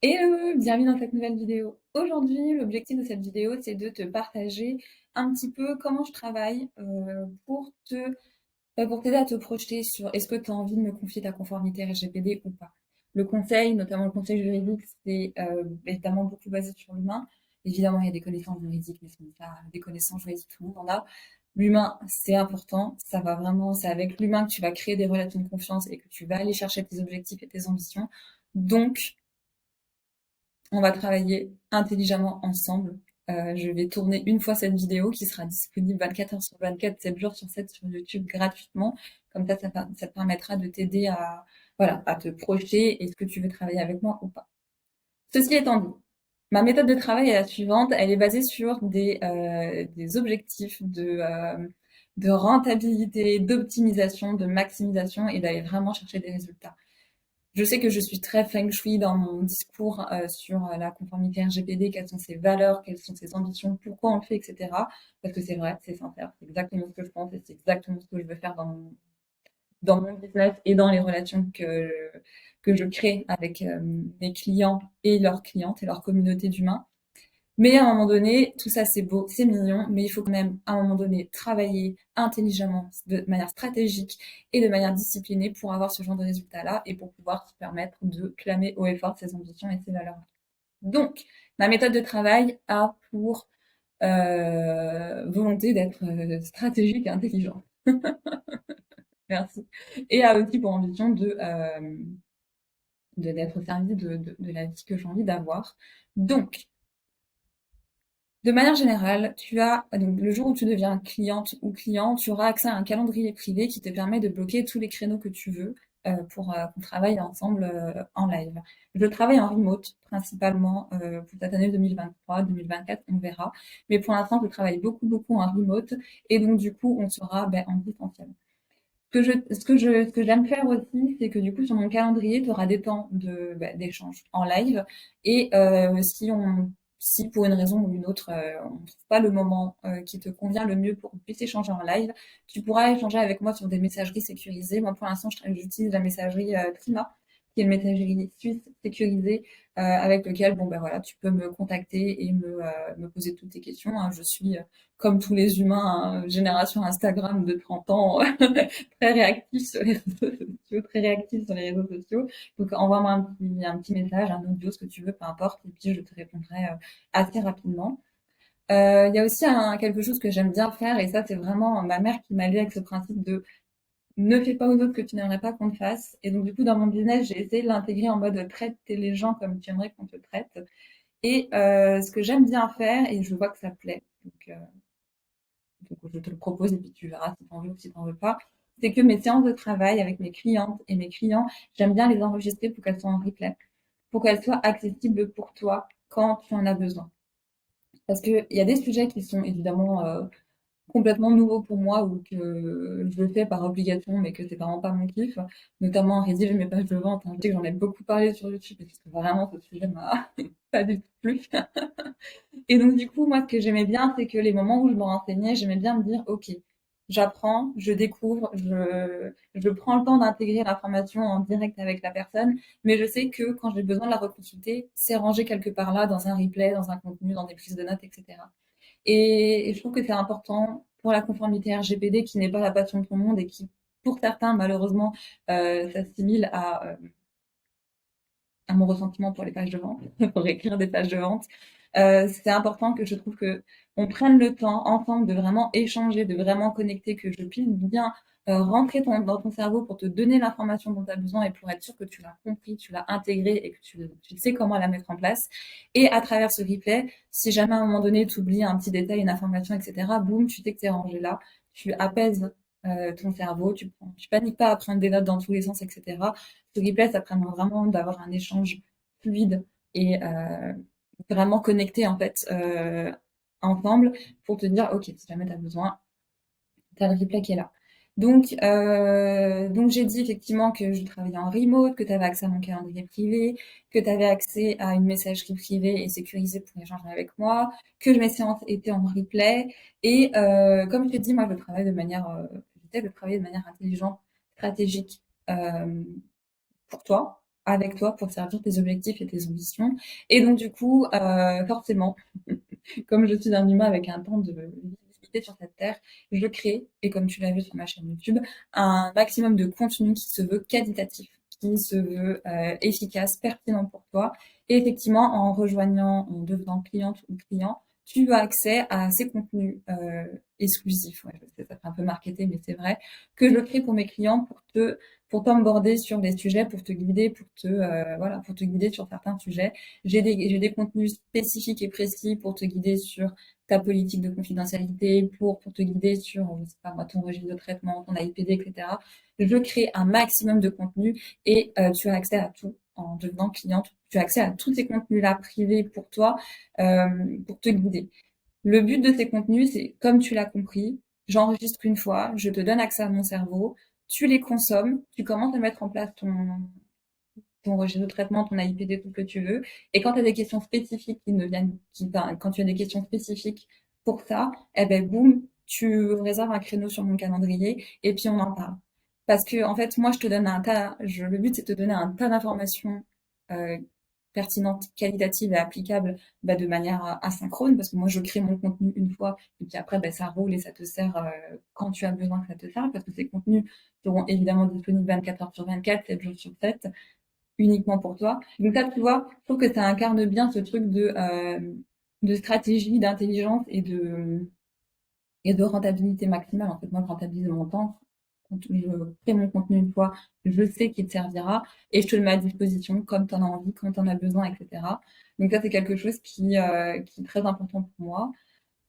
Hello, bienvenue dans cette nouvelle vidéo. Aujourd'hui, l'objectif de cette vidéo, c'est de te partager un petit peu comment je travaille pour t'aider à te projeter sur est-ce que tu as envie de me confier ta conformité RGPD ou pas. Le conseil, notamment le conseil juridique, c'est évidemment beaucoup basé sur l'humain. Évidemment, il y a des connaissances juridiques, mais ce n'est pas des connaissances juridiques, tout le monde en a. L'humain, c'est important. Ça va vraiment, c'est avec l'humain que tu vas créer des relations de confiance et que tu vas aller chercher tes objectifs et tes ambitions. Donc, on va travailler intelligemment ensemble. Je vais tourner une fois cette vidéo qui sera disponible 24 heures sur 24, 7 jours sur 7 sur YouTube gratuitement. Comme ça te permettra de t'aider à, voilà, à te projeter. Est-ce que tu veux travailler avec moi ou pas? Ceci étant dit, ma méthode de travail est la suivante. Elle est basée sur des objectifs de rentabilité, d'optimisation, de maximisation et d'aller vraiment chercher des résultats. Je sais que je suis très feng shui dans mon discours sur la conformité RGPD, quelles sont ses valeurs, quelles sont ses ambitions, pourquoi on le fait, etc. Parce que c'est vrai, c'est sincère, c'est exactement ce que je pense et c'est exactement ce que je veux faire dans mon business et dans les relations que je crée avec mes clients et leurs clientes et leur communauté d'humains. Mais à un moment donné, tout ça c'est beau, c'est mignon, mais il faut quand même à un moment donné travailler intelligemment, de manière stratégique et de manière disciplinée pour avoir ce genre de résultats-là et pour pouvoir se permettre de clamer haut et fort ses ambitions et ses valeurs. Donc, ma méthode de travail a pour volonté d'être stratégique et intelligente. Merci. Et a aussi pour ambition d'être au service de la vie que j'ai envie d'avoir. Donc, de manière générale, donc le jour où tu deviens cliente ou client, tu auras accès à un calendrier privé qui te permet de bloquer tous les créneaux que tu veux pour qu'on travaille ensemble en live. Je travaille en remote principalement pour cette année 2023, 2024, on verra. Mais pour l'instant, je travaille beaucoup en remote et donc du coup, on sera en distanciel. Ce que j'aime faire aussi, c'est que du coup, sur mon calendrier, tu auras des temps d'échange en live. Et si pour une raison ou une autre, on ne trouve pas le moment qui te convient le mieux pour qu'on puisse échanger en live, tu pourras échanger avec moi sur des messageries sécurisées. Moi, pour l'instant, j'utilise la messagerie Trima, qui est une messagerie suisse sécurisée avec lequel, bon, ben voilà, tu peux me contacter et me poser toutes tes questions, hein. Je suis, comme tous les humains, hein, génération Instagram de 30 ans, très réactif sur les réseaux sociaux, très réactif sur les réseaux sociaux. Donc envoie-moi un petit message, un audio, ce que tu veux, peu importe, et puis je te répondrai assez rapidement. Il y a aussi quelque chose que j'aime bien faire, et ça c'est vraiment ma mère qui m'a lu avec ce principe de ne fais pas aux autres que tu n'aimerais pas qu'on te fasse. Et donc du coup dans mon business j'ai essayé de l'intégrer en mode traite les gens comme tu aimerais qu'on te traite. Et ce que j'aime bien faire, et je vois que ça plaît, donc je te le propose et puis tu verras si tu en veux ou si tu n'en veux pas, c'est que mes séances de travail avec mes clientes et mes clients, j'aime bien les enregistrer pour qu'elles soient en replay, pour qu'elles soient accessibles pour toi quand tu en as besoin. Parce qu'il y a des sujets qui sont évidemment complètement nouveaux pour moi ou que je le fais par obligation mais que c'est vraiment pas mon kiff, notamment rédiger mes pages de vente, hein. Je sais que j'en ai beaucoup parlé sur YouTube parce que vraiment ce sujet m'a pas du tout plu. Et donc, du coup, moi, ce que j'aimais bien, c'est que les moments où je me renseignais, j'aimais bien me dire, OK, j'apprends, je découvre, je prends le temps d'intégrer l'information en direct avec la personne, mais je sais que quand j'ai besoin de la reconsulter, c'est rangé quelque part là, dans un replay, dans un contenu, dans des prises de notes, etc. Et je trouve que c'est important pour la conformité RGPD qui n'est pas la passion de tout le monde et qui, pour certains, malheureusement, s'assimile à mon ressentiment pour les pages de vente, pour écrire des pages de vente. C'est important que je trouve que on prenne le temps ensemble de vraiment échanger, de vraiment connecter, que je puisse bien rentrer dans ton cerveau pour te donner l'information dont tu as besoin et pour être sûr que tu l'as compris, tu l'as intégré et que tu sais comment la mettre en place. Et à travers ce replay, si jamais à un moment donné tu oublies un petit détail, une information, etc., boum, tu sais que c'est rangé là, tu apaises ton cerveau, tu paniques pas à prendre des notes dans tous les sens, etc. Ce replay, ça permet vraiment d'avoir un échange fluide et vraiment connecté en fait ensemble pour te dire ok, si jamais tu as besoin, tu as le replay qui est là. Donc j'ai dit effectivement que je travaillais en remote, que tu avais accès à mon calendrier privé, que tu avais accès à une messagerie privée et sécurisée pour échanger avec moi, que mes séances étaient en replay. Et comme je t'ai dit, moi je travaille j'essaie de travailler de manière intelligente, stratégique euh, pour toi. avec toi pour servir tes objectifs et tes ambitions. Et donc, du coup, forcément, comme je suis un humain avec un temps de visibilité sur cette terre, je crée, et comme tu l'as vu sur ma chaîne YouTube, un maximum de contenu qui se veut qualitatif, qui se veut efficace, pertinent pour toi. Et effectivement, en rejoignant, en devenant cliente ou client, tu as accès à ces contenus exclusifs. Ouais, je sais, ça fait un peu marketé, mais c'est vrai que je crée pour mes clients pour t'emborder sur des sujets, pour te guider, voilà, pour te guider sur certains sujets. J'ai des contenus spécifiques et précis pour te guider sur ta politique de confidentialité, pour te guider sur, je sais pas moi, ton registre de traitement, ton AIPD, etc. Je crée un maximum de contenu et tu as accès à tout en devenant cliente. Tu as accès à tous ces contenus-là privés pour toi, pour te guider. Le but de ces contenus, c'est, comme tu l'as compris, j'enregistre une fois, je te donne accès à mon cerveau, tu les consommes, tu commences à mettre en place ton registre de traitement, ton AIPD, tout ce que tu veux. Et quand tu as des questions spécifiques quand tu as des questions spécifiques pour ça, eh ben, boum, tu réserves un créneau sur mon calendrier et puis on en parle. Parce que, en fait, moi, je te donne le but, c'est de te donner un tas d'informations, euh, pertinentes, qualitatives et applicables, bah, de manière asynchrone, parce que moi, je crée mon contenu une fois, et puis après, bah, ça roule et ça te sert, quand tu as besoin que ça te serve, parce que ces contenus seront évidemment disponibles 24 heures sur 24, 7 jours sur 7, uniquement pour toi. Donc ça, tu vois, je trouve que ça incarne bien ce truc de stratégie, d'intelligence et de rentabilité maximale. En fait, moi, je rentabilise mon temps. Quand je crée mon contenu une fois, je sais qu'il te servira et je te le mets à disposition comme tu en as envie, quand tu en as besoin, etc. Donc ça, c'est quelque chose qui est très important pour moi.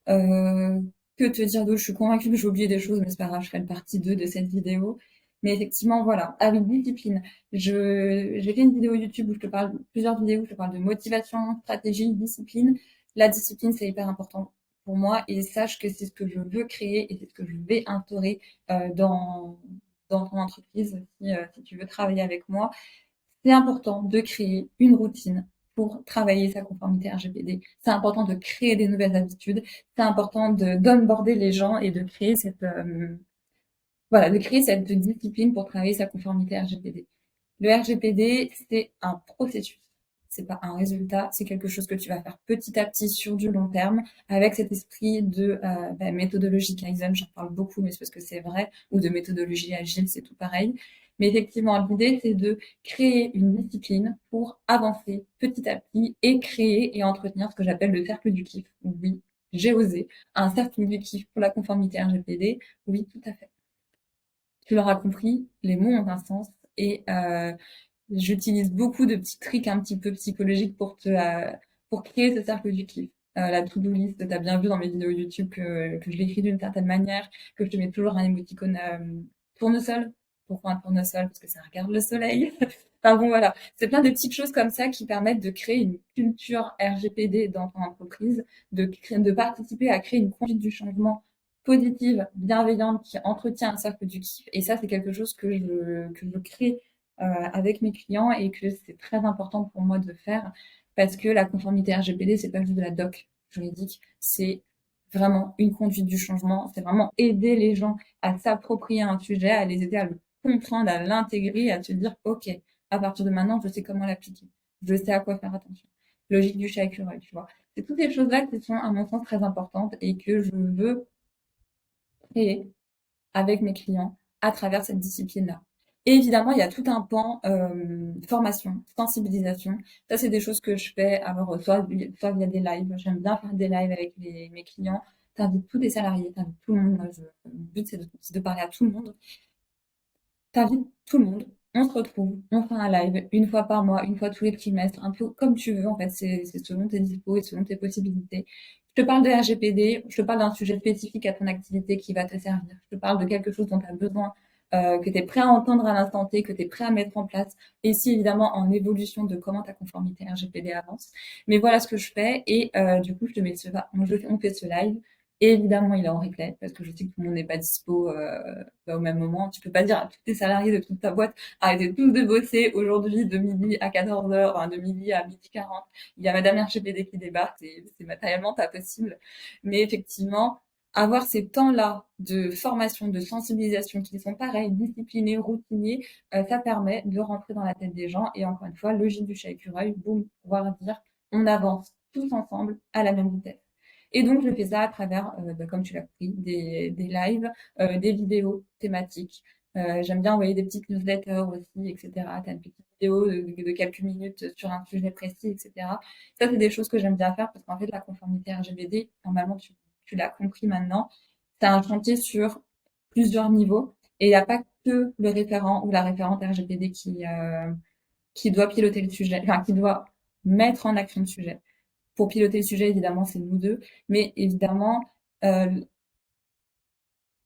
Euh, que te dire d'autre? Je suis convaincue que j'ai oublié des choses, mais c'est pas grave, je ferai une partie 2 de cette vidéo. Mais effectivement, voilà, avec discipline. J'ai fait une vidéo YouTube où je te parle, plusieurs vidéos où je te parle de motivation, stratégie, discipline. La discipline, c'est hyper important pour moi et sache que c'est ce que je veux créer et c'est ce que je vais instaurer dans ton entreprise si tu veux travailler avec moi. C'est important de créer une routine pour travailler sa conformité RGPD. C'est important de créer des nouvelles habitudes. C'est important d'onboarder les gens et de créer voilà, de créer cette discipline pour travailler sa conformité RGPD. Le RGPD, c'est un processus. C'est pas un résultat, c'est quelque chose que tu vas faire petit à petit sur du long terme, avec cet esprit de méthodologie Kaizen, j'en parle beaucoup, mais c'est parce que c'est vrai, ou de méthodologie agile, c'est tout pareil. Mais effectivement, l'idée, c'est de créer une discipline pour avancer petit à petit et créer et entretenir ce que j'appelle le cercle du kiff. Oui, j'ai osé. Un cercle du kiff pour la conformité RGPD. Oui, tout à fait. Tu l'auras compris, les mots ont un sens et j'utilise beaucoup de petits tricks un petit peu psychologiques pour créer ce cercle du kiff. La to-do list, tu as bien vu dans mes vidéos YouTube que je l'écris d'une certaine manière, que je te mets toujours un émoticône tournesol. Pourquoi un tournesol? Parce que ça regarde le soleil. Enfin bon, voilà. C'est plein de petites choses comme ça qui permettent de créer une culture RGPD dans ton entreprise, de participer à créer une conduite du changement positive, bienveillante, qui entretient un cercle du kiff. Et ça, c'est quelque chose que je crée avec mes clients et que c'est très important pour moi de faire parce que la conformité RGPD, c'est pas juste de la doc juridique, c'est vraiment une conduite du changement, c'est vraiment aider les gens à s'approprier un sujet, à les aider à le comprendre, à l'intégrer, à se dire, OK, à partir de maintenant, je sais comment l'appliquer, je sais à quoi faire attention. Logique du chat écureuil, tu vois. C'est toutes ces choses-là qui sont, à mon sens, très importantes et que je veux créer avec mes clients à travers cette discipline-là. Et évidemment, il y a tout un pan formation, sensibilisation. Ça, c'est des choses que je fais alors soit via des lives. J'aime bien faire des lives avec mes clients. T'invites tous les salariés, t'invites tout le monde. Le but, c'est de parler à tout le monde. T'invites tout le monde. On se retrouve, on fait un live une fois par mois, une fois tous les trimestres, un peu comme tu veux. En fait, c'est selon tes dispos et selon tes possibilités. Je te parle de RGPD, je te parle d'un sujet spécifique à ton activité qui va te servir. Je te parle de quelque chose dont tu as besoin, que tu es prêt à entendre à l'instant T, que tu es prêt à mettre en place. Et ici, évidemment, en évolution de comment ta conformité RGPD avance. Mais voilà ce que je fais. Et du coup, je te mets on fait ce live. Et évidemment, il est en replay parce que je sais que tout le monde n'est pas dispo au même moment. Tu peux pas dire à tous tes salariés de toute ta boîte, arrêtez tous de bosser aujourd'hui de midi à 14 heures, enfin, de midi à midi 40. Il y a Madame RGPD qui débarque et c'est matériellement pas possible. Mais effectivement, avoir ces temps-là de formation, de sensibilisation qui sont pareils, disciplinés, routiniers, ça permet de rentrer dans la tête des gens et encore une fois, logique du chat écureuil, boum, pouvoir dire on avance tous ensemble à la même vitesse. Et donc, je fais ça à travers, comme tu l'as compris, des lives, des vidéos thématiques. J'aime bien envoyer des petites newsletters aussi, etc. Tu as une petite vidéo de quelques minutes sur un sujet précis, etc. Ça, c'est des choses que j'aime bien faire parce qu'en fait, la conformité RGPD, normalement, tu l'as compris maintenant, c'est un chantier sur plusieurs niveaux et il n'y a pas que le référent ou la référente RGPD qui doit piloter le sujet, enfin, qui doit mettre en action le sujet. Pour piloter le sujet, évidemment, c'est nous deux, mais évidemment, le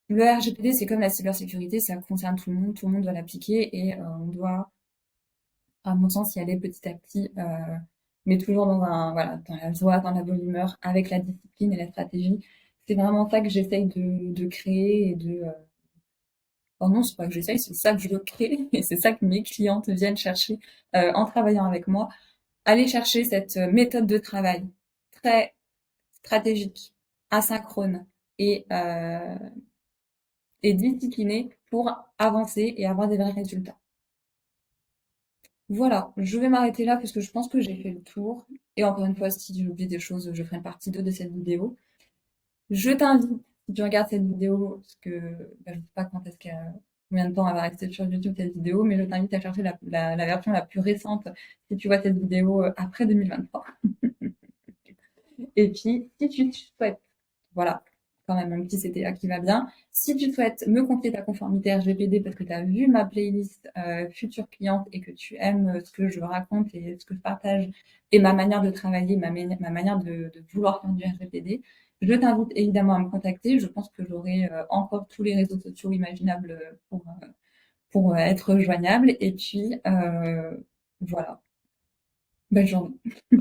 RGPD, c'est comme la cybersécurité, ça concerne tout le monde doit l'appliquer et on doit, à mon sens, y aller petit à petit, mais toujours voilà, dans la joie, dans la bonne humeur, avec la discipline et la stratégie. C'est vraiment ça que j'essaye de créer et oh non, c'est pas que j'essaye, c'est ça que je veux créer et c'est ça que mes clientes viennent chercher en travaillant avec moi. Aller chercher cette méthode de travail très stratégique, asynchrone et, euh, et disciplinée pour avancer et avoir des vrais résultats. Voilà, je vais m'arrêter là parce que je pense que j'ai fait le tour. Et encore une fois, si j'ai oublié des choses, je ferai une partie 2 de cette vidéo. Je t'invite, si tu regardes cette vidéo, parce que je ne sais pas combien de temps elle va rester sur YouTube cette vidéo, mais je t'invite à chercher la version la plus récente si tu vois cette vidéo après 2023. Et puis, si tu souhaites, voilà, quand même un petit CTA qui va bien. Si tu souhaites me confier ta conformité RGPD parce que tu as vu ma playlist future cliente et que tu aimes ce que je raconte et ce que je partage et ma manière de travailler, ma manière de vouloir faire du RGPD, je t'invite évidemment à me contacter. Je pense que j'aurai encore tous les réseaux sociaux imaginables pour être joignable. Et puis, voilà. Bonne journée.